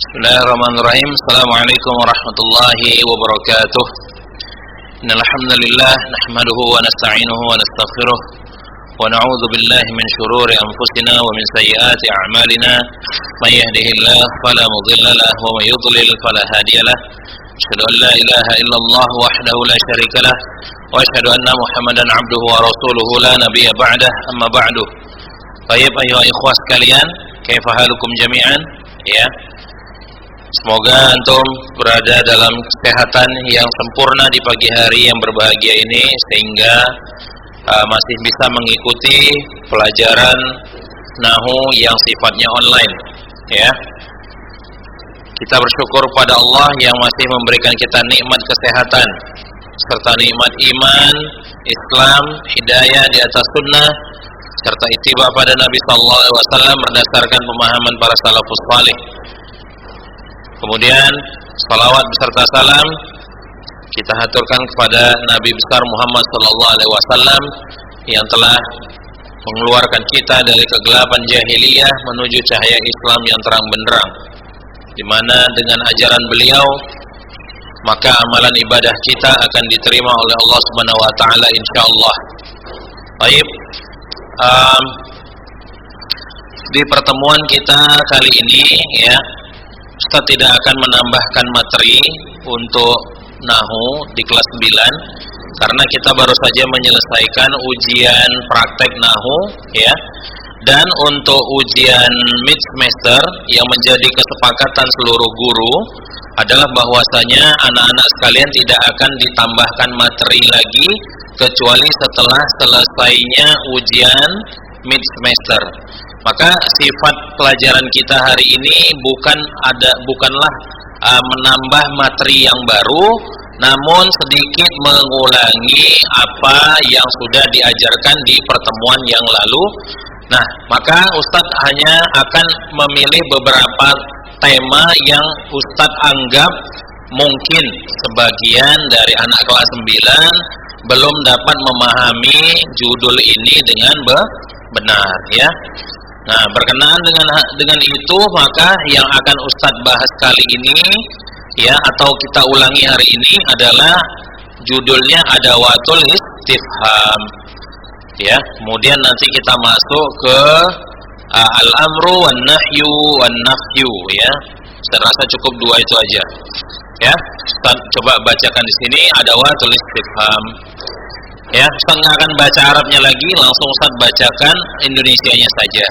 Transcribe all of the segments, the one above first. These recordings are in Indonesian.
Bismillahirrahmanirrahim. Assalamualaikum warahmatullahi wabarakatuh. Innal hamdalillah nahmaduhu wa nasta'inuhu wa nastaghfiruh wa na'udzu billahi min shururi anfusina wa min sayyiati a'malina. May yahdihillahu fala mudilla lahu wa may yudlil fala hadiya lahu. Asyhadu an la ilaha illallah wahdahu la syarika lahu wa asyhadu anna Muhammadan 'abduhu wa rasuluhu la nabiyya ba'dahu. Amma ba'du. Baik ayuha ikhwah sekalian, kaifa halukum jami'an? Ya. Semoga antum berada dalam kesehatan yang sempurna di pagi hari yang berbahagia ini, sehingga masih bisa mengikuti pelajaran Nahwu yang sifatnya online. Ya, kita bersyukur pada Allah yang masih memberikan kita nikmat kesehatan serta nikmat iman, Islam, hidayah di atas sunnah, serta ittiba pada Nabi Sallallahu Alaihi Wasallam berdasarkan pemahaman para salafus salih. Kemudian salawat beserta salam kita haturkan kepada Nabi besar Muhammad sallallahu alaihi wasallam yang telah mengeluarkan kita dari kegelapan jahiliyah menuju cahaya Islam yang terang benderang, di mana dengan ajaran beliau maka amalan ibadah kita akan diterima oleh Allah Subhanahu wa taala insyaallah. Baik. Di pertemuan kita kali ini ya, Ustaz tidak akan menambahkan materi untuk Nahwu di kelas 9 karena kita baru saja menyelesaikan ujian praktek Nahwu ya. Dan untuk ujian mid semester yang menjadi kesepakatan seluruh guru adalah bahwasanya anak-anak sekalian tidak akan ditambahkan materi lagi kecuali setelah selesainya ujian mid semester. Maka sifat pelajaran kita hari ini bukanlah menambah materi yang baru, namun sedikit mengulangi apa yang sudah diajarkan di pertemuan yang lalu. Nah, maka Ustadz hanya akan memilih beberapa tema yang Ustadz anggap mungkin sebagian dari anak kelas 9 belum dapat memahami judul ini dengan benar ya. Nah, berkenaan dengan itu, maka yang akan Ustadz bahas kali ini ya, atau kita ulangi hari ini adalah judulnya Adawatul Istifham ya. Kemudian nanti kita masuk ke al-amru wan nahyu wan nafyu ya. Saya rasa cukup dua itu aja ya. Ustadz coba bacakan di sini Adawatul Istifham ya. Ustaz nggak akan baca Arabnya lagi, langsung Ustaz bacakan Indonesianya saja.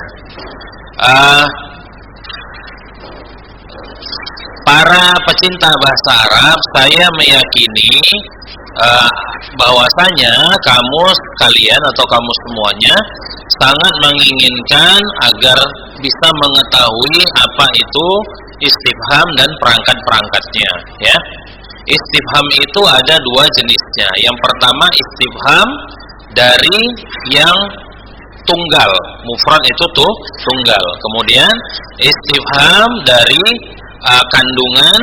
Para pecinta bahasa Arab, saya meyakini bahwasanya kamu sekalian atau kamu semuanya sangat menginginkan agar bisa mengetahui apa itu istifham dan perangkat-perangkatnya ya. Istifham itu ada dua jenisnya. Yang pertama istifham dari yang tunggal, mufrad itu tuh tunggal. Kemudian istifham dari kandungan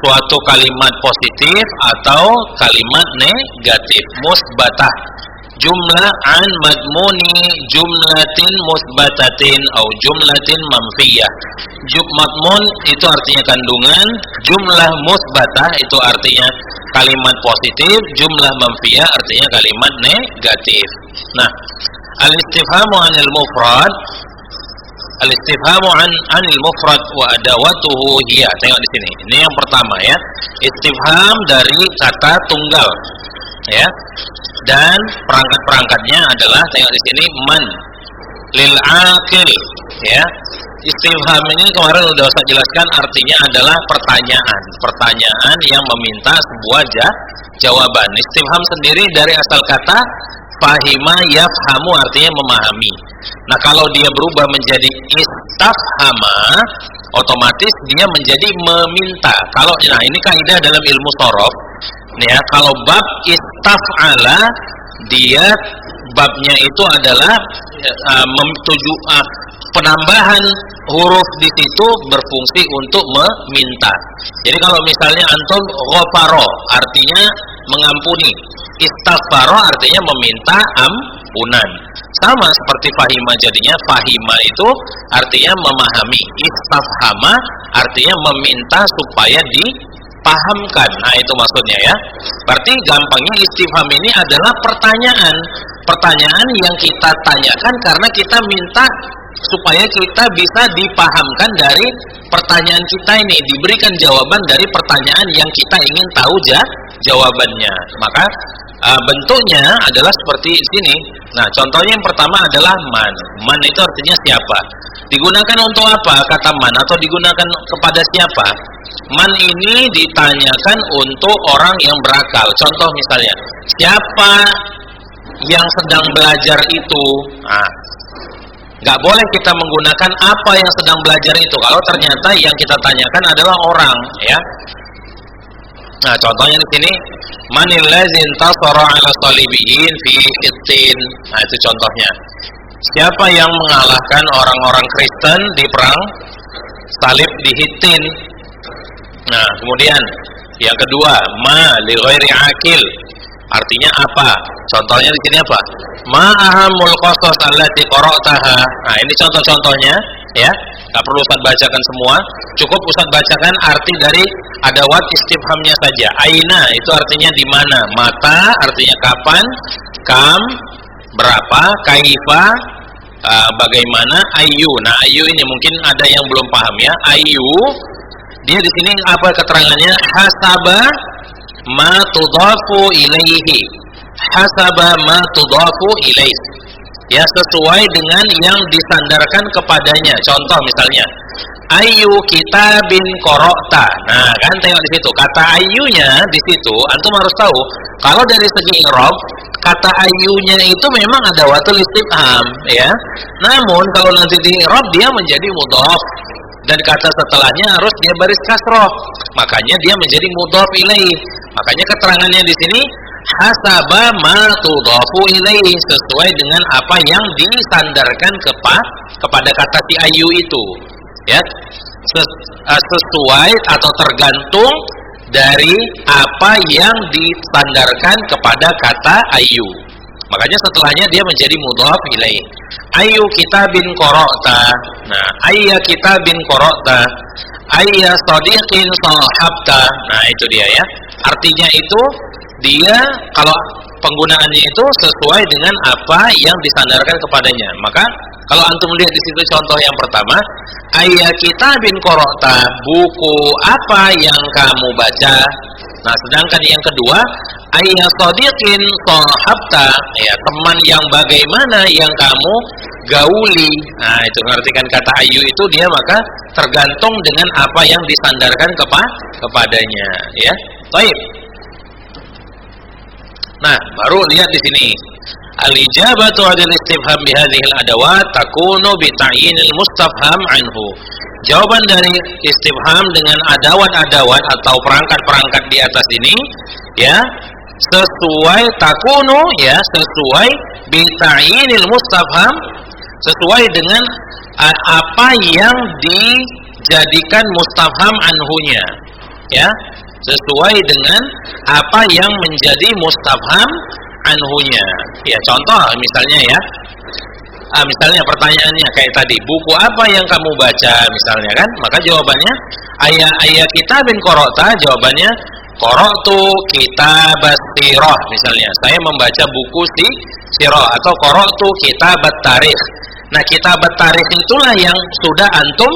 suatu kalimat positif atau kalimat negatif, musbatah. Jumlah an madmuni jumlatin musbatatin atau jumlatin manfiyah. Madmun itu artinya kandungan, jumlah musbatah itu artinya kalimat positif, jumlah manfiyah artinya kalimat negatif. Nah, al-istifhamu 'anil mufrad, al-istifhamu 'anil mufrad wa adawatuhu hiya. Tengok di sini. Ini yang pertama ya. Istifham dari kata tunggal ya. Dan perangkat-perangkatnya adalah, tengok di sini, man lil aqil ya. Istifham ini kemarin sudah saya jelaskan artinya adalah pertanyaan yang meminta sebuah jawaban. Istifham sendiri dari asal kata fahima yafhamu artinya memahami. Nah, kalau dia berubah menjadi istafhama, otomatis dia menjadi meminta. Nah ini kaidah dalam ilmu shorof ya. Kalau bab istaf'ala, dia babnya itu adalah penambahan huruf di situ berfungsi untuk meminta. Jadi kalau misalnya antum ghafaro artinya mengampuni, Istaghfara artinya meminta ampunan. Sama seperti fahima, jadinya fahima itu artinya memahami. Istafhama artinya meminta supaya dipahamkan. Nah, itu maksudnya ya. Berarti gampangnya istifham ini adalah pertanyaan. Pertanyaan yang kita tanyakan karena kita minta supaya kita bisa dipahamkan dari pertanyaan kita ini, diberikan jawaban dari pertanyaan yang kita ingin tahu jawabannya. Maka bentuknya adalah seperti sini. Nah, contohnya yang pertama adalah man. Man itu artinya siapa? Digunakan untuk apa kata man, atau digunakan kepada siapa? Man ini ditanyakan untuk orang yang berakal. Contoh misalnya, siapa yang sedang belajar itu? Nah, nggak boleh kita menggunakan apa yang sedang belajar itu kalau ternyata yang kita tanyakan adalah orang, ya. Nah, contohnya di sini, manil ladzin tasara 'ala salibiyin fi Hittin. Nah, itu contohnya. Siapa yang mengalahkan orang-orang Kristen di perang salib di Hittin? Nah, kemudian yang kedua, ma li ghairi akil. Artinya apa? Contohnya di sini apa? Ma ahamul qasas allati qara'taha. Nah, ini contoh-contohnya, ya. Enggak perlu Ustaz bacakan semua, cukup Ustaz bacakan arti dari adawat istifhamnya saja. Aina itu artinya di mana, mata artinya kapan, kam berapa, kaifa bagaimana, ayu. Nah, ayu ini mungkin ada yang belum paham ya. Ayu dia di sini apa keterangannya? Hasaba ma tudafu ilaihi. Hasaba ma tudafu ilaihi. Ya, sesuai dengan yang disandarkan kepadanya. Contoh misalnya, ayu kitabin qara'ta. Nah, kan tengok di situ. Kata ayunya di situ antum harus tahu kalau dari segi i'rab kata ayunya itu memang ada watul istifham, ya. Namun kalau nanti di i'rab dia menjadi mudhaf dan kata setelahnya harus dia baris kasroh. Makanya dia menjadi mudhaf ilaih. Makanya keterangannya di sini hasaba ma tudhafu ilaihi, sesuai dengan apa yang disandarkan kepada kata si ayu itu, ya. Sesuai atau tergantung dari apa yang disandarkan kepada kata ayu. Makanya setelahnya dia menjadi mudhaf ilaihi. Ayu kitabin qara'ta. Nah, ayya kitabin qara'ta, ayya sadiqin sahabta. Nah, itu dia ya. Artinya itu dia kalau penggunaannya itu sesuai dengan apa yang disandarkan kepadanya. Maka kalau antum lihat di situ contoh yang pertama, ayya kitabin qara'ta, buku apa yang kamu baca. Nah, sedangkan yang kedua, ayya sadiqin sahabta, ya, teman yang bagaimana yang kamu gauli. Nah, itu mengartikan kata ayu itu dia maka tergantung dengan apa yang disandarkan kepadanya, ya. Baik. Nah, baru lihat di sini. Al-ijabatu 'alal istifham bi hadhihi al-adawat takunu bi ta'yinil mustafham anhu. Jawaban dari istifham dengan adawat-adawat atau perangkat-perangkat di atas ini, ya, sesuai takunu, ya, sesuai bi ta'yinil mustafham, sesuai dengan apa yang dijadikan mustafham anhunya, ya. Sesuai dengan apa yang menjadi mustafham anhunya. Ya, contoh misalnya ya. Misalnya pertanyaannya kayak tadi, buku apa yang kamu baca misalnya kan? Maka jawabannya ayat kitabin qara'ta, jawabannya qara'tu kitabas sirah misalnya. Saya membaca buku sirah atau qara'tu kitabat tarikh. Nah, kitabat tarikh itulah yang sudah antum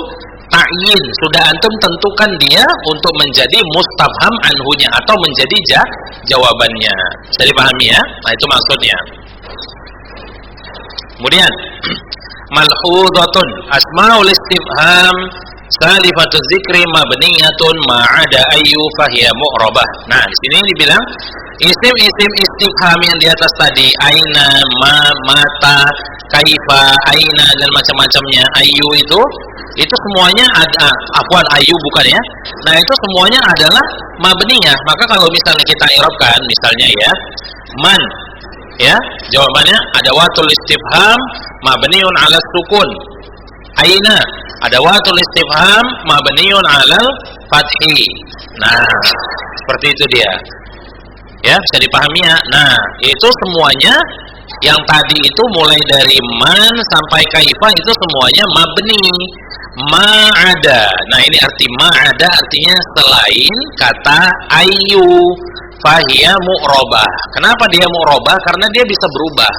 ta'yin, sudah antum tentukan dia untuk menjadi mustafham anhunya atau menjadi jawabannya. Bisa dipahami ya? Nah, itu maksudnya. Kemudian malhuzatun asmaul istifham salifatu dzikri mabniyatun ma'ada ayyu fahiya mu'rabah. Nah, di sini dibilang isim-isim istifham yang di atas tadi, aina, ma, mata, kaifa, aina dan macam-macamnya, ayyu itu semuanya ada, afwan ayu bukan ya. Nah, itu semuanya adalah mabniyah. Maka kalau misalnya kita i'rabkan misalnya ya, man, ya, jawabannya adawatul istifham mabniun 'ala sukun. Aina, adawatul istifham mabniun 'ala fathi. Nah, seperti itu dia. Ya, bisa dipahami ya. Nah, itu semuanya yang tadi itu mulai dari man sampai kaifa itu semuanya mabni. Ma'ada. Nah, ini arti ma'ada artinya selain kata ayu. Fahiya mu'robah. Kenapa dia mu'robah? Karena dia bisa berubah.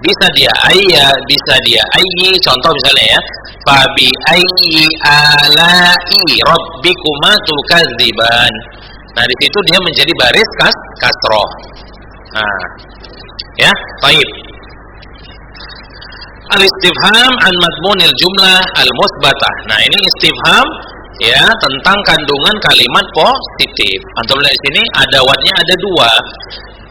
Bisa dia ayya, bisa dia ayyi. Contoh misalnya ya, fabi ayyi ala'i rabbikuma tukadziban. Nah, di situ dia menjadi baris kasroh. Nah, ya, baik. Al-istifham an madmunil jumlah al-musbatah. Nah, ini istifham ya tentang kandungan kalimat positif. Antum lihat sini ada wadnya ada dua.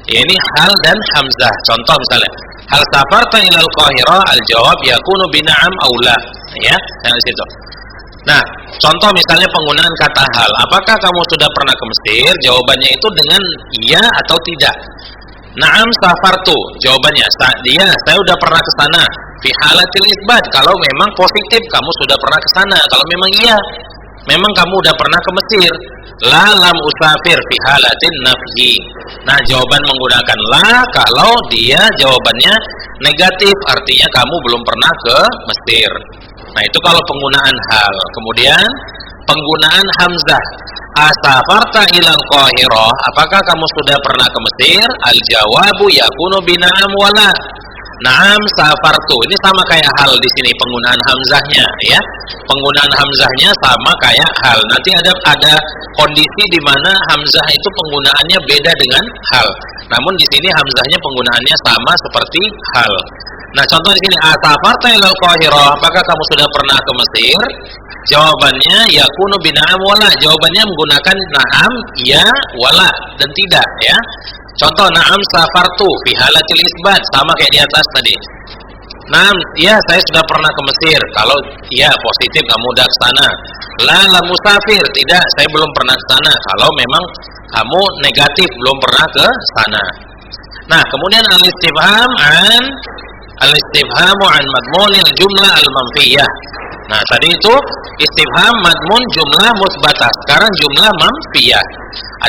Ya, ini hal dan hamzah. Contoh misalnya, hal safarta ilal Qahirah, al-jawab yakunu bina'am aula. Ya, yang di situ. Nah, contoh misalnya penggunaan kata hal. Apakah kamu sudah pernah ke Mesir? Jawabannya itu dengan iya atau tidak. Na'am safartu. Jawabannya, iya, saya sudah pernah ke sana. Fi halatil isbat. Kalau memang positif, kamu sudah pernah ke sana. Kalau memang iya, memang kamu sudah pernah ke Mesir. La lam usafir fi halatin nafyi. Nah, jawaban menggunakan la kalau dia jawabannya negatif, artinya kamu belum pernah ke Mesir. Nah, itu kalau penggunaan hal. Kemudian penggunaan hamzah. Asafarta ilal Qahirah, apakah kamu sudah pernah ke Mesir? Al jawabu yakunu bina'am wala. Naam safartu. Ini sama kayak hal di sini penggunaan hamzahnya ya. Penggunaan hamzahnya sama kayak hal. Nanti ada kondisi di mana hamzah itu penggunaannya beda dengan hal. Namun di sini hamzahnya penggunaannya sama seperti hal. Nah, contoh di sini asafarta ilal Qahirah, apakah kamu sudah pernah ke Mesir? Jawabannya yakunu bina'am wala. Jawabannya menggunakan na'am, ya, wala dan tidak ya. Contoh na'am safartu fi halatil isbat, sama kayak di atas tadi. Na'am, ya saya sudah pernah ke Mesir. Kalau ya positif kamu udah ke sana. La musafir, tidak, saya belum pernah ke sana. Kalau memang kamu negatif belum pernah ke sana. Nah, kemudian al-istifhamu an madmunil jumlah al-manfiyah. Nah, tadi itu istifham madmun jumlah musbatah. Sekarang jumlah manfiyah.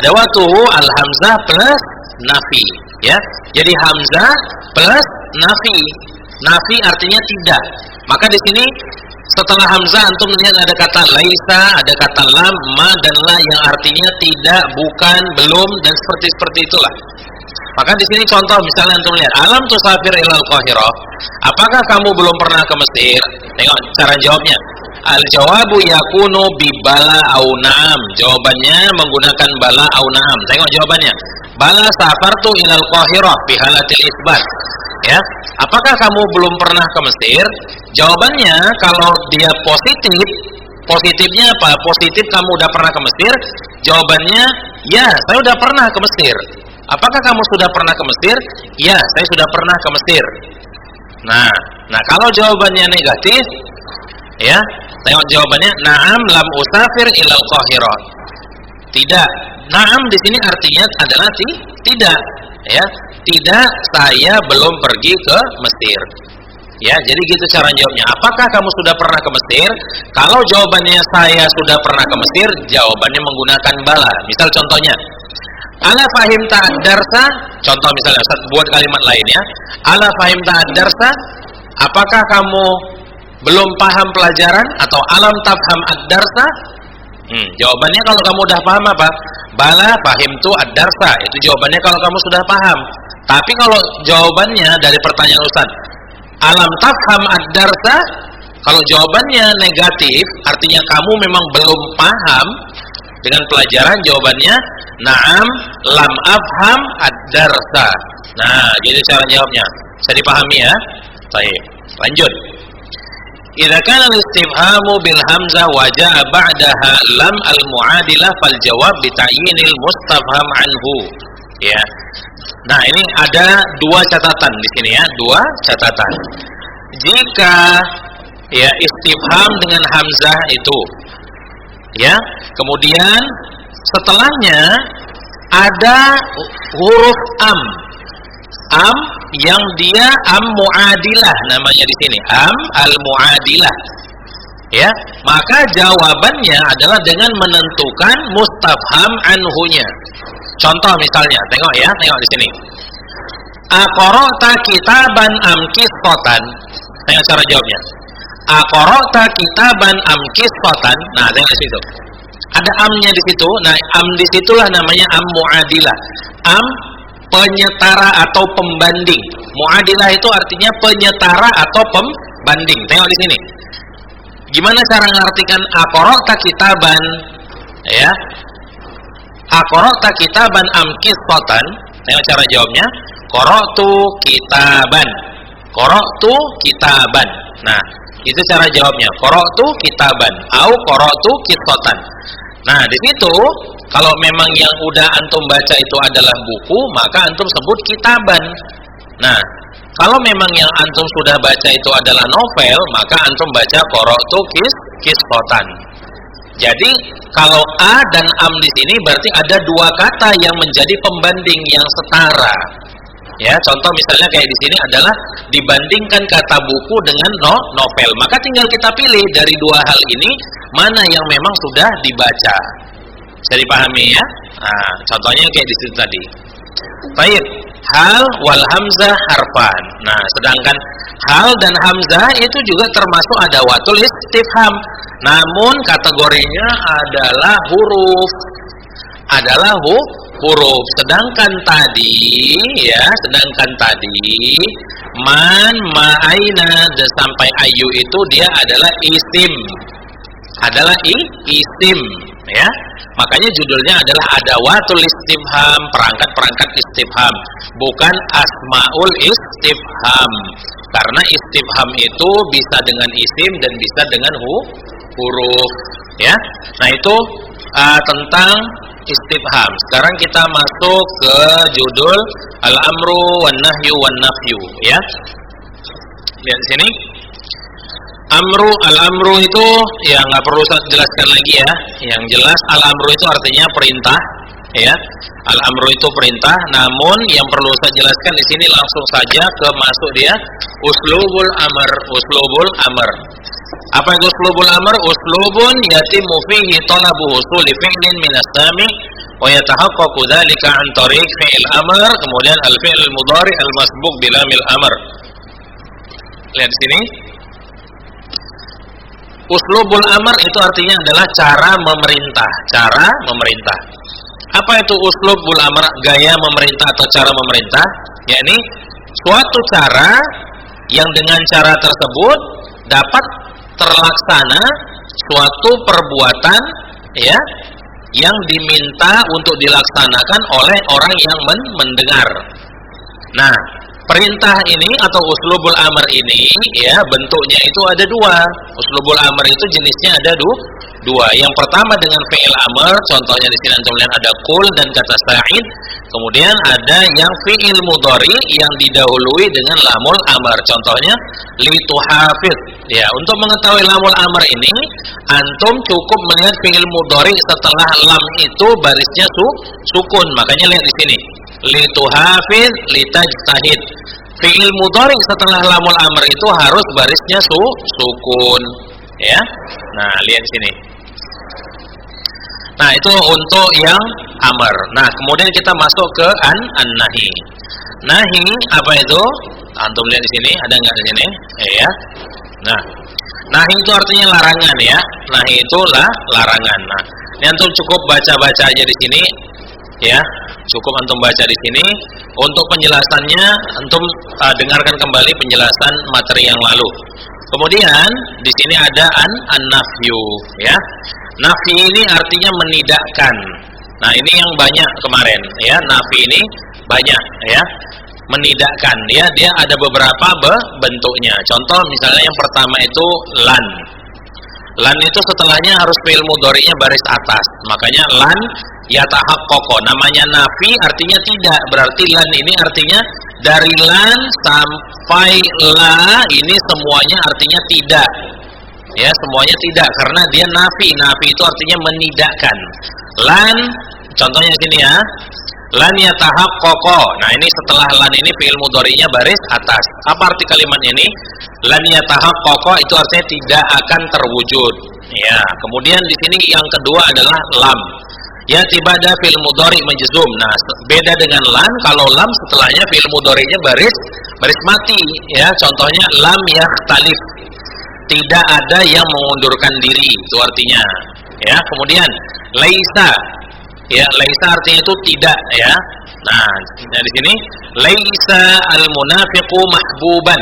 Ada waktu al-hamzah plus nafi, ya. Jadi hamzah plus nafi. Nafi artinya tidak. Maka di sini setelah hamzah antum lihat ada kata laisa, ada kata lam, ma dan la yang artinya tidak, bukan, belum dan seperti itulah. Maka di sini contoh misalnya antum lihat alam tusafir ilal Qahirah. Apakah kamu belum pernah ke Mesir? Tengok cara jawabnya. Al jawabu yakunu bi bala au na'am. Jawabannya menggunakan bala au na'am. Tengok jawabannya. Bala safartu ilal Qahirah fi halatil isbat. Ya. Apakah kamu belum pernah ke Mesir? Jawabannya kalau dia positif, positifnya apa? Positif kamu udah pernah ke Mesir? Jawabannya ya, saya udah pernah ke Mesir. Apakah kamu sudah pernah ke Mesir? Ya, saya sudah pernah ke Mesir. Nah kalau jawabannya negatif, ya, tengok jawabannya na'am lam usafir ilal Qahirah. Tidak. Na'am di sini artinya adalah tidak, ya. Tidak, saya belum pergi ke Mesir. Ya, jadi gitu cara jawabnya. Apakah kamu sudah pernah ke Mesir? Kalau jawabannya saya sudah pernah ke Mesir, jawabannya menggunakan bala. Misal contohnya, ala fahim ta'ad-darsa, contoh misalnya buat kalimat lainnya, ala fahim ta'ad-darsa, apakah kamu belum paham pelajaran atau alam tafham ad-darsa? Jawabannya kalau kamu udah paham apa? Bala fahimtu ad-darsa, itu jawabannya kalau kamu sudah paham. Tapi kalau jawabannya dari pertanyaan Ustaz, alam tafham ad-darsa, kalau jawabannya negatif, artinya kamu memang belum paham dengan pelajaran, jawabannya na'am lam afham ad-darsa. Nah, gitu cara jawabnya. Bisa dipahami ya? Baik, lanjut. Idza kana al-istifhamu bil hamzah wa jaa ba'daha lam al-mu'adilah fal jawab bi ta'yinil mustafham anhu. Ya. Nah, ini ada dua catatan di sini ya, dua catatan. Jika ya istifham dengan hamzah itu ya, kemudian setelahnya ada huruf am yang dia am muadilah namanya di sini, am al muadilah. Ya, maka jawabannya adalah dengan menentukan mustafham anhunya. Contoh misalnya, tengok ya, tengok di sini. Aqra'ta kitaban am qisṭatan? Tengok cara jawabnya. Aqra'ta kitaban am qisṭatan? Nah, tengok di situ. Ada amnya di situ. Nah, am di situlah namanya am muadilah. Am penyetara atau pembanding. Muadilah itu artinya penyetara atau pembanding. Tengok di sini. Gimana cara mengartikan aqra'ta kitaban? Ya. Aqra'ta kitaban am qisṭatan? Tengok cara jawabnya. Qara'tu kitaban. Qara'tu kitaban. Nah, itu cara jawabnya. Qara'tu kitaban au qara'tu qisṭatan. Nah, di situ kalau memang yang udah antum baca itu adalah buku, maka antum sebut kitaban. Nah, kalau memang yang antum sudah baca itu adalah novel, maka antum baca qara'tu qisṭatan. Jadi, kalau a dan am di sini berarti ada dua kata yang menjadi pembanding yang setara. Ya, contoh misalnya kayak di sini adalah dibandingkan kata buku dengan novel. Maka tinggal kita pilih dari dua hal ini mana yang memang sudah dibaca. Bisa dipahami ya? Nah, contohnya kayak di situ tadi. Baik, hal wal hamzah harfan. Nah, sedangkan hal dan hamzah itu juga termasuk adawatul istifham. Namun kategorinya adalah huruf. Adalah huruf. Sedangkan tadi man, ma, aina dan sampai ayu itu dia adalah isim. Adalah isim, ya. Makanya judulnya adalah adawatul istifham, perangkat-perangkat istifham, bukan asmaul istifham. Karena istifham itu bisa dengan isim dan bisa dengan huruf, ya. Nah, itu tentang istifham. Sekarang kita masuk ke judul al-amru wan nahyu wan nafyu, ya. Lihat di sini. Al-amru itu ya nggak perlu saya jelaskan lagi ya. Yang jelas al-amru itu artinya perintah, ya. Al-amru itu perintah, namun yang perlu saya jelaskan di sini langsung saja ke masuk dia uslubul amr. Uslubul amr. Apa itu uslubul amr? Uslubun yatimu fihi talabu husuli fi'lin min as-sami wa yatahaqqaqu dzalika an tariq fi'il amr, kemudian al-fi'l al-mudhari al-masbuq bi lamil amr. Lihat di sini. Uslubul amr itu artinya adalah cara memerintah, cara memerintah. Apa itu uslubul amr? Gaya memerintah atau cara memerintah? Yakni suatu cara yang dengan cara tersebut dapat terlaksana suatu perbuatan, ya, yang diminta untuk dilaksanakan oleh orang yang mendengar. Nah, perintah ini atau uslubul amr ini, ya, bentuknya itu ada dua. Uslubul amr itu jenisnya ada dua. Yang pertama dengan fi'il amr, contohnya di sini antum lihat ada qul dan kata sa'id. Kemudian ada yang fi'il mudhari yang didahului dengan lamul amr. Contohnya lituhafiz. Ya, untuk mengetahui lamul amr ini, antum cukup melihat fi'il mudhari setelah lam itu barisnya sukun. Makanya lihat di sini. Lituhafiz, litajtahid. Fi'il mudhari setelah lamul amr itu harus barisnya sukun, ya. Nah, lihat di sini. Nah, itu untuk yang amr. Nah, kemudian kita masuk ke an-nahi. Nahi apa itu? Antum lihat di sini, ada enggak di sini? Ya. Nah, nahi itu artinya larangan, ya. Nahi itu larangan. Nah, ini antum cukup baca-baca aja di sini, ya. Cukup antum baca di sini. Untuk penjelasannya antum dengarkan kembali penjelasan materi yang lalu. Kemudian di sini ada an-nafyu, ya. Nafi ini artinya menidakkan. Nah, ini yang banyak kemarin, ya. Nafi ini banyak, ya. Menidakkan, ya. Dia ada beberapa bentuknya. Contoh misalnya yang pertama itu lan. Lan itu setelahnya harus fi'il mudhari'nya baris atas. Makanya lan yatahaqqaqo. Namanya nafi artinya tidak. Berarti lan ini artinya dari lan sampai la ini semuanya artinya tidak. Ya, semuanya tidak karena dia nafi. Nafi itu artinya menidakkan. Lan, contohnya sini ya. Lan yatahaqqaqo. Nah, ini setelah lan ini fi'il mudhari'nya baris atas. Apa arti kalimat ini? Lan yatahaqqaqo itu artinya tidak akan terwujud. Ya, kemudian di sini yang kedua adalah lam. Ya'ti ba'da fi'il mudhari majzum. Nah, beda dengan lam, kalau lam setelahnya fi'il mudhari'nya baris mati ya. Contohnya lam yakhtalif. Tidak ada yang mengundurkan diri, itu artinya ya. Kemudian laisa. Ya, laisa artinya itu tidak ya. Nah, dari sini laisa al-munafiqu mahbuban.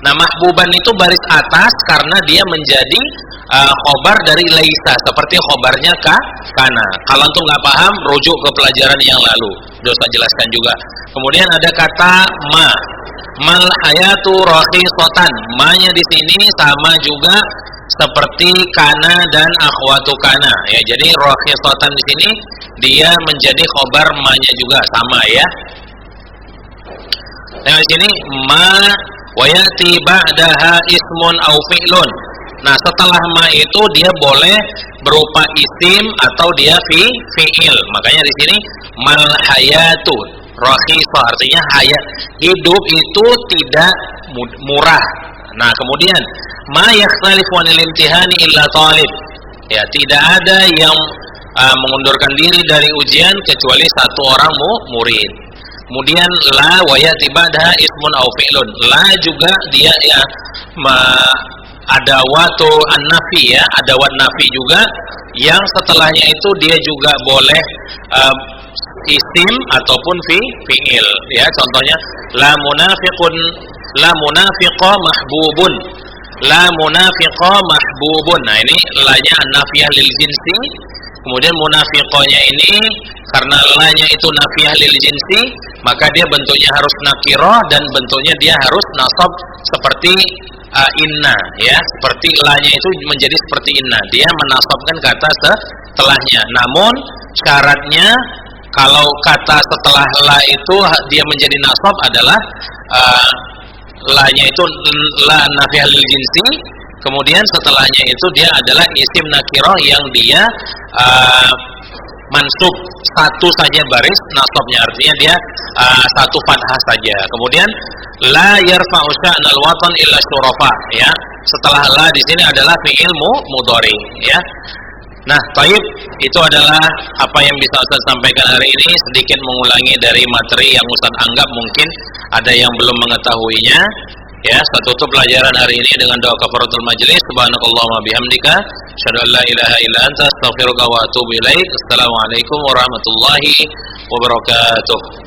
Nah, mahbuban itu baris atas karena dia menjadi khobar dari laisa, seperti khobarnya kana. Kalau antum nggak paham, rujuk ke pelajaran yang lalu. Sudah saya jelaskan juga. Kemudian ada kata ma. Mal hayatu rakhisatan. Ma-nya di sini sama juga seperti kana dan akhwatu kana ya. Jadi rakhisatan di sini dia menjadi khobar ma-nya juga sama ya. Nah, di sini ma wa ya'ti ba'daha ismun aw fi'lun. Nah, setelah ma itu dia boleh berupa isim atau dia fi'il. Makanya di sini mal hayatu rakhisah, artinya hayat, hidup itu tidak murah. Nah, kemudian ma yakhtalifu 'anil imtihani illa talib. Ya, tidak ada yang mengundurkan diri dari ujian kecuali satu orang murid. Kemudian la wa ya'ti ba'daha ismun aw fi'lun. La juga dia ya adawatu an-nafi ya, adawat nafi juga yang setelahnya itu dia juga boleh isim ataupun fi'il ya. Contohnya la munafiqa mahbubun. La munafiqa mahbubun. Nah, ini la-nya an-nafiyah lil jinsi. Kemudian munafiqonya ini karena la-nya itu nafiyah lil jinsi, maka dia bentuknya harus nakirah dan bentuknya dia harus nasab seperti inna ya, seperti la-nya itu menjadi seperti inna. Dia menasabkan kata setelahnya. Namun syaratnya kalau kata setelah la itu dia menjadi nasab adalah la-nya itu la nafiyah lil jinsi, kemudian setelahnya itu dia adalah isim nakirah yang dia mansub satu saja baris nasabnya, artinya dia satu fathah saja. Kemudian la yarfa'u sya'nal watan illa syurafa ya. Setelah la di sini adalah fi'il mudhari ya. Nah, taib, itu adalah apa yang bisa Ustaz sampaikan hari ini, sedikit mengulangi dari materi yang Ustaz anggap mungkin ada yang belum mengetahuinya. Ya, saya tutup pelajaran hari ini dengan doa kafaratul majlis. Subhanakallahumma bihamdika, asyhadu an la ilaha illa anta, astaghfiruka wa atubu ilaik. Assalamualaikum warahmatullahi wabarakatuh.